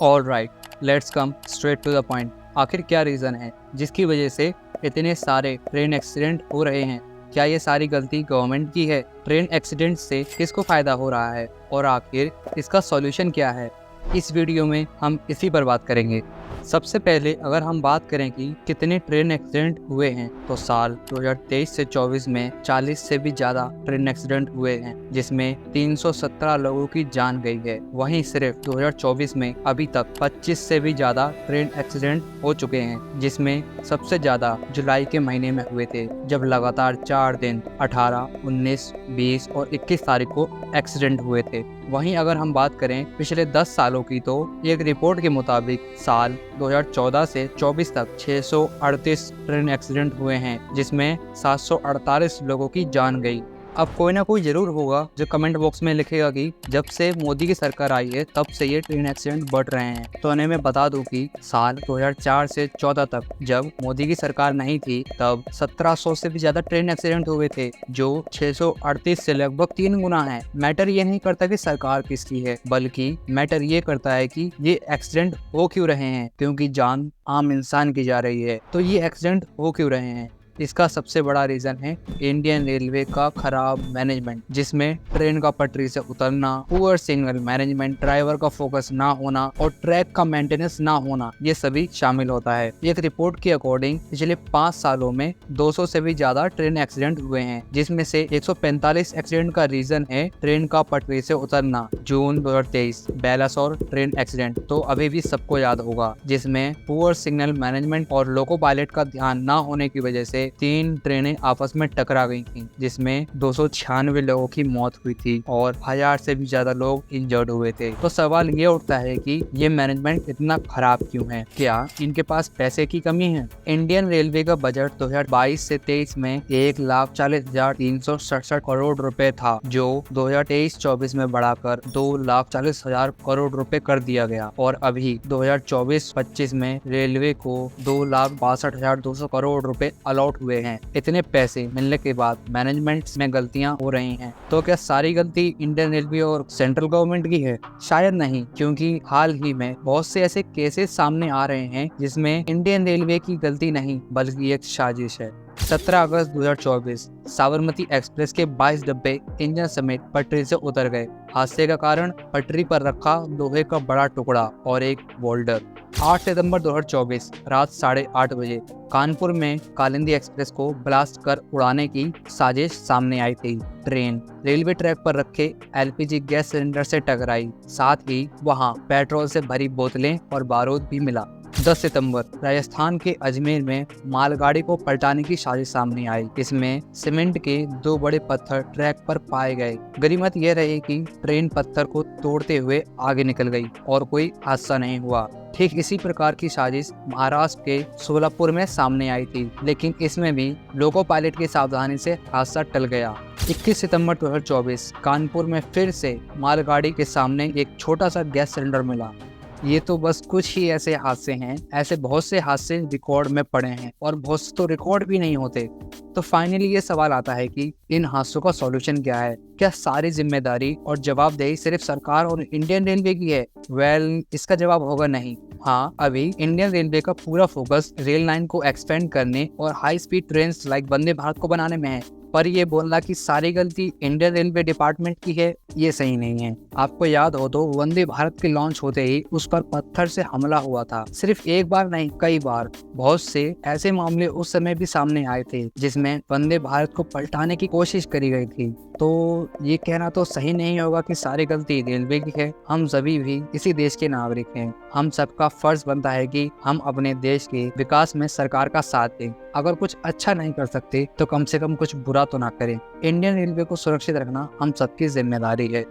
All right, let's come straight to the point. आखिर क्या reason है जिसकी वजह से इतने सारे ट्रेन एक्सीडेंट हो रहे हैं? क्या ये सारी गलती गवर्नमेंट की है? ट्रेन एक्सीडेंट से किसको फ़ायदा हो रहा है और आखिर इसका सॉल्यूशन क्या है? इस वीडियो में हम इसी पर बात करेंगे। सबसे पहले अगर हम बात करें कि कितने ट्रेन एक्सीडेंट हुए हैं, तो साल 2023 से 24 में 40 से भी ज़्यादा ट्रेन एक्सीडेंट हुए हैं, जिसमें 317 लोगों की जान गई है। वहीं सिर्फ 2024 में अभी तक 25 से भी ज़्यादा ट्रेन एक्सीडेंट हो चुके हैं, जिसमें सबसे ज़्यादा जुलाई के महीने में हुए थे, जब लगातार 4 दिन 18, 19, 20 और 21 तारीख को एक्सीडेंट हुए थे। वहीं अगर हम बात करें पिछले 10 सालों की, तो एक रिपोर्ट के मुताबिक साल 2014 से 24 तक 638 ट्रेन एक्सीडेंट हुए हैं, जिसमें 748 लोगों की जान गई। अब कोई ना कोई जरूर होगा जो कमेंट बॉक्स में लिखेगा कि जब से मोदी की सरकार आई है तब से ये ट्रेन एक्सीडेंट बढ़ रहे हैं। तो उन्हें मैं बता दूं कि साल 2004 से 14 तक जब मोदी की सरकार नहीं थी, तब 1700 से भी ज्यादा ट्रेन एक्सीडेंट हुए थे, जो 638 से लगभग 3 गुना है। मैटर ये नहीं करता कि सरकार किसकी है, बल्कि मैटर ये करता है कि ये एक्सीडेंट हो क्यों रहे हैं, क्योंकि जान आम इंसान की जा रही है। तो ये एक्सीडेंट हो क्यों रहे हैं? इसका सबसे बड़ा रीजन है इंडियन रेलवे का खराब मैनेजमेंट, जिसमें ट्रेन का पटरी से उतरना, पुअर सिग्नल मैनेजमेंट, ड्राइवर का फोकस ना होना और ट्रैक का मेंटेनेंस ना होना, ये सभी शामिल होता है। एक रिपोर्ट के अकॉर्डिंग पिछले 5 सालों में 200 से भी ज्यादा ट्रेन एक्सीडेंट हुए हैं, जिसमें से 145 एक्सीडेंट का रीजन है ट्रेन का पटरी से उतरना। जून 2023 बेलासोर ट्रेन एक्सीडेंट तो अभी भी सबको याद होगा, जिसमें पुअर सिग्नल मैनेजमेंट और लोको पायलट का ध्यान न होने की वजह से 3 ट्रेनें आपस में टकरा गई थीं, जिसमें 296 लोगों की मौत हुई थी और 1000 से भी ज्यादा लोग इंजर्ड हुए थे। तो सवाल ये उठता है कि ये मैनेजमेंट इतना खराब क्यों है? क्या इनके पास पैसे की कमी है? इंडियन रेलवे का बजट 2022 से 23 में 1,40,367 करोड़ रुपए था, जो 2023-24 में बढ़ाकर 2,40,000 करोड़ रुपए कर दिया गया और अभी 2024-25 में रेलवे को 2,62,200 करोड़ रुपए अलॉट हुए हैं। इतने पैसे मिलने के बाद मैनेजमेंट में गलतियां हो रही हैं। तो क्या सारी गलती इंडियन रेलवे और सेंट्रल गवर्नमेंट की है? शायद नहीं, क्योंकि हाल ही में बहुत से ऐसे केसेस सामने आ रहे हैं जिसमें इंडियन रेलवे की गलती नहीं बल्कि एक साजिश है। 17 अगस्त 2024 साबरमती एक्सप्रेस के 22 डब्बे इंजन समेत पटरी से उतर गए। हादसे का कारण पटरी पर रखा लोहे का बड़ा टुकड़ा और एक बोल्डर। 8 सितंबर 2024 रात 8:30 बजे कानपुर में कालिंदी एक्सप्रेस को ब्लास्ट कर उड़ाने की साजिश सामने आई थी। ट्रेन रेलवे ट्रैक पर रखे एलपीजी गैस सिलेंडर से टकराई, साथ ही वहां पेट्रोल से भरी बोतलें और बारूद भी मिला। 10 सितंबर राजस्थान के अजमेर में मालगाड़ी को पलटाने की साजिश सामने आई। इसमें सीमेंट के 2 बड़े पत्थर ट्रैक पर पाए गए। गनीमत यह रही कि ट्रेन पत्थर को तोड़ते हुए आगे निकल गई और कोई हादसा नहीं हुआ। ठीक इसी प्रकार की साजिश महाराष्ट्र के सोलापुर में सामने आई थी, लेकिन इसमें भी लोको पायलट की सावधानी से हादसा टल गया। 21 सितंबर 2024 कानपुर में फिर से मालगाड़ी के सामने एक छोटा सा गैस सिलेंडर मिला। ये तो बस कुछ ही ऐसे हादसे हैं, ऐसे बहुत से हादसे रिकॉर्ड में पड़े हैं और बहुत से तो रिकॉर्ड भी नहीं होते। तो फाइनली ये सवाल आता है कि इन हादसों का सॉल्यूशन क्या है? क्या सारी जिम्मेदारी और जवाबदेही सिर्फ सरकार और इंडियन रेलवे की है? इसका जवाब होगा नहीं। हाँ, अभी इंडियन रेलवे का पूरा फोकस रेल लाइन को एक्सपेंड करने और high speed train like Vande Bharat को बनाने में है, पर ये बोलना कि सारी गलती इंडियन रेलवे डिपार्टमेंट की है, ये सही नहीं है। आपको याद हो तो वंदे भारत के लॉन्च होते ही उस पर पत्थर से हमला हुआ था। सिर्फ एक बार नहीं, कई बार। बहुत से ऐसे मामले उस समय भी सामने आए थे जिसमें वंदे भारत को पलटाने की कोशिश करी गई थी। तो ये कहना तो सही नहीं होगा कि सारी गलती रेलवे की है। हम सभी भी इसी देश के नागरिक हैं। हम सबका फर्ज बनता है कि हम अपने देश के विकास में सरकार का साथ दें। अगर कुछ अच्छा नहीं कर सकते तो कम से कम कुछ बुरा तो ना करें। इंडियन रेलवे को सुरक्षित रखना हम सबकी जिम्मेदारी है।